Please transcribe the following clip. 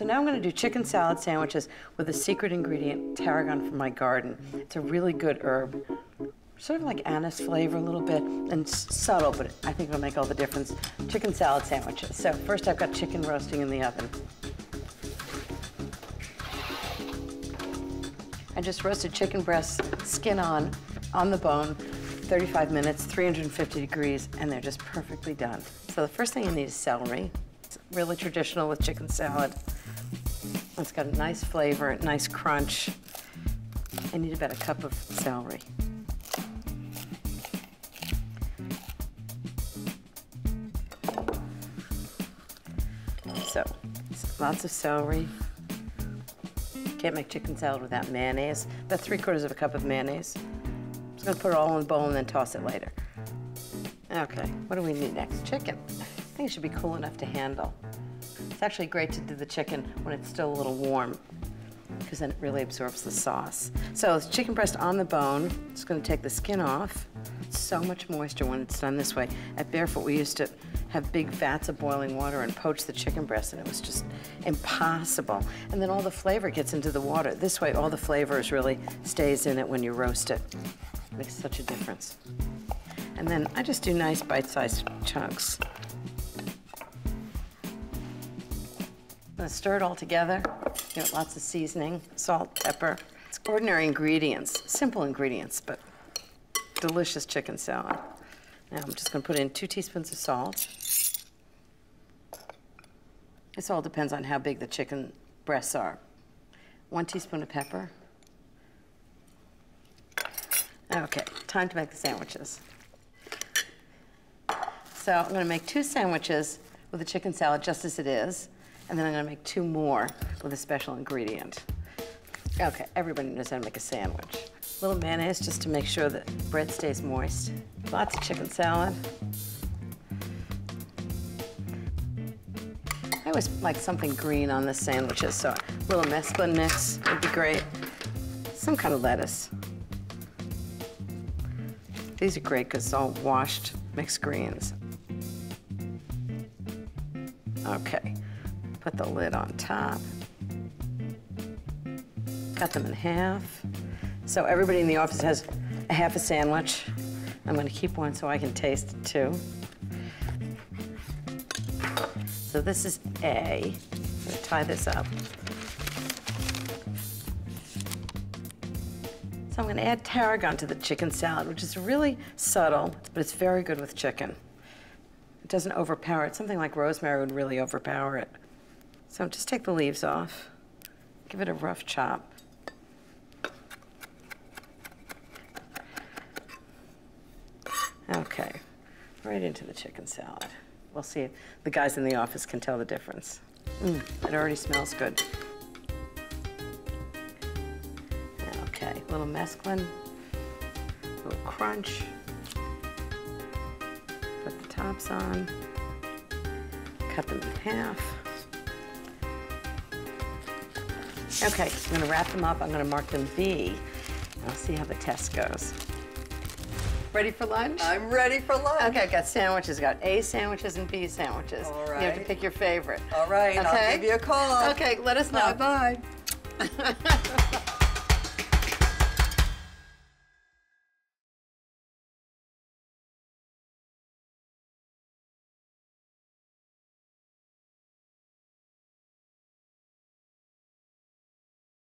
So now I'm going to do chicken salad sandwiches with a secret ingredient, tarragon from my garden. It's a really good herb. Sort of like anise flavor a little bit, and subtle, but I think it'll make all the difference. Chicken salad sandwiches. So first I've got chicken roasting in the oven. I just roasted chicken breasts, skin on the bone, 35 minutes, 350 degrees, and they're just perfectly done. So the first thing you need is celery. It's really traditional with chicken salad. It's got a nice flavor, a nice crunch. I need about a cup of celery. So, lots of celery. Can't make chicken salad without mayonnaise. About 3/4 cup of mayonnaise. I'm just gonna put it all in a bowl and then toss it later. Okay, what do we need next? Chicken. I think it should be cool enough to handle. It's actually great to do the chicken when it's still a little warm, because then it really absorbs the sauce. So it's chicken breast on the bone. Just gonna take the skin off. So much moisture when it's done this way. At Barefoot, we used to have big vats of boiling water and poach the chicken breast, and it was just impossible. And then all the flavor gets into the water. This way, all the flavors really stays in it when you roast it. It makes such a difference. And then I just do nice bite-sized chunks. I'm gonna stir it all together. Give it lots of seasoning, salt, pepper. It's ordinary ingredients, simple ingredients, but delicious chicken salad. Now I'm just gonna put in 2 teaspoons of salt. This all depends on how big the chicken breasts are. 1 teaspoon of pepper. Okay, time to make the sandwiches. So I'm gonna make 2 sandwiches with the chicken salad just as it is, and then I'm gonna make 2 more with a special ingredient. Okay, everybody knows how to make a sandwich. A little mayonnaise just to make sure that bread stays moist. Lots of chicken salad. I always like something green on the sandwiches, so a little mesclun mix would be great. Some kind of lettuce. These are great because it's all washed mixed greens. Okay, put the lid on top. Cut them in half. So everybody in the office has a half a sandwich. I'm gonna keep one so I can taste it too. So this is A. I'm gonna tie this up. So I'm gonna add tarragon to the chicken salad, which is really subtle, but it's very good with chicken. It doesn't overpower it. Something like rosemary would really overpower it. So just take the leaves off. Give it a rough chop. Okay, right into the chicken salad. We'll see if the guys in the office can tell the difference. It already smells good. Okay, a little mesclun, a little crunch. Put the tops on, cut them in half. Okay, I'm gonna wrap them up. I'm gonna mark them B. I'll see how the test goes. Ready for lunch? I'm ready for lunch. Okay, I've got sandwiches. I've got A sandwiches and B sandwiches. All right. You have to pick your favorite. All right, okay? I'll give you a call. Okay, let us know. Bye-bye.